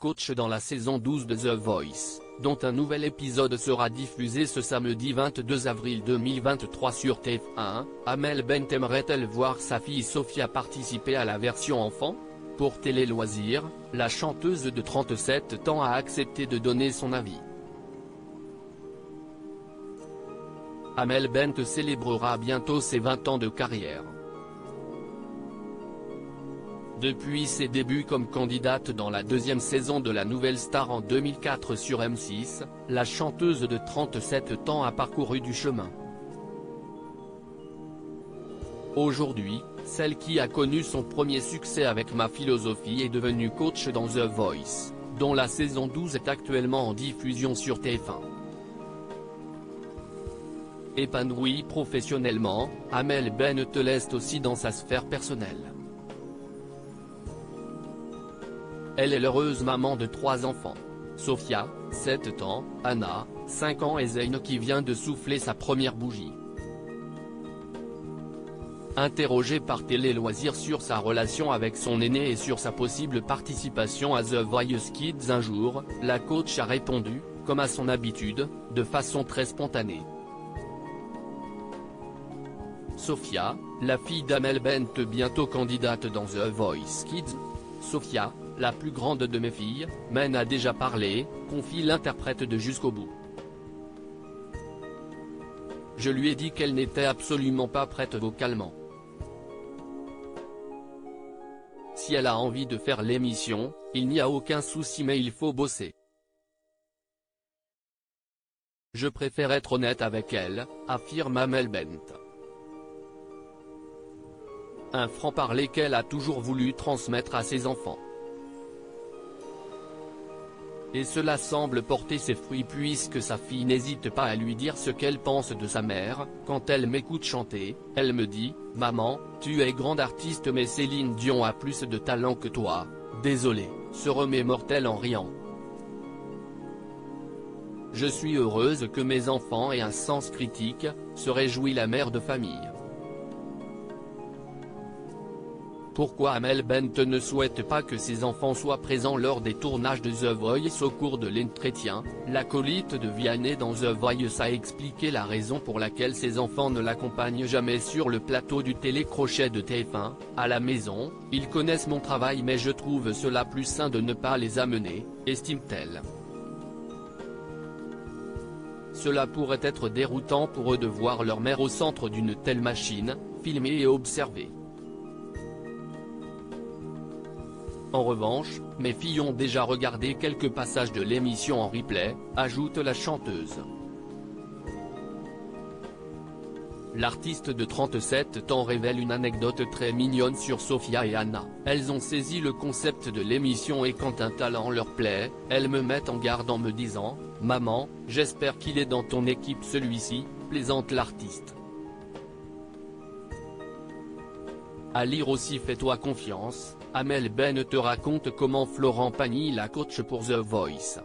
coach dans la saison 12 de The Voice, dont un nouvel épisode sera diffusé ce samedi 22 avril 2023 sur TF1. Amel Bent aimerait-elle voir sa fille Sophia participer à la version enfant? Pour Télé Loisirs, la chanteuse de 37 ans a accepté de donner son avis. Amel Bent célébrera bientôt ses 20 ans de carrière. Depuis ses débuts comme candidate dans la deuxième saison de La Nouvelle Star en 2004 sur M6, la chanteuse de 37 ans a parcouru du chemin. Aujourd'hui, celle qui a connu son premier succès avec Ma Philosophie est devenue coach dans The Voice, dont la saison 12 est actuellement en diffusion sur TF1. Épanouie professionnellement, Amel Bent l'est aussi dans sa sphère personnelle. Elle est l'heureuse maman de 3 enfants. Sophia, 7 ans, Anna, 5 ans et Zayn qui vient de souffler sa première bougie. Interrogée par Télé Loisirs sur sa relation avec son aîné et sur sa possible participation à The Voice Kids un jour, la coach a répondu, comme à son habitude, de façon très spontanée. Sophia, la fille d'Amel Bent bientôt candidate dans The Voice Kids. Sophia, la plus grande de mes filles, m'en a déjà parlé, confie l'interprète de Jusqu'au bout. Je lui ai dit qu'elle n'était absolument pas prête vocalement. Si elle a envie de faire l'émission, il n'y a aucun souci mais il faut bosser. Je préfère être honnête avec elle, affirme Amel Bent. Un franc-parler qu'elle a toujours voulu transmettre à ses enfants. Et cela semble porter ses fruits puisque sa fille n'hésite pas à lui dire ce qu'elle pense de sa mère. Quand elle m'écoute chanter, elle me dit « Maman, tu es grande artiste mais Céline Dion a plus de talent que toi, désolé », se remémore-t-elle en riant. Je suis heureuse que mes enfants aient un sens critique, se réjouit la mère de famille. Pourquoi Amel Bent ne souhaite pas que ses enfants soient présents lors des tournages de The Voice au cours de l'entretien, l'acolyte de Vianney dans The Voice a expliqué la raison pour laquelle ses enfants ne l'accompagnent jamais sur le plateau du télécrochet de TF1, à la maison, ils connaissent mon travail mais je trouve cela plus sain de ne pas les amener, estime-t-elle. Cela pourrait être déroutant pour eux de voir leur mère au centre d'une telle machine, filmée et observée. En revanche, mes filles ont déjà regardé quelques passages de l'émission en replay, ajoute la chanteuse. L'artiste de 37 ans révèle une anecdote très mignonne sur Sophia et Anna. Elles ont saisi le concept de l'émission et quand un talent leur plaît, elles me mettent en garde en me disant « Maman, j'espère qu'il est dans ton équipe celui-ci », plaisante l'artiste. À lire aussi Fais-toi confiance, Amel Bent te raconte comment Florent Pagny la coach pour The Voice.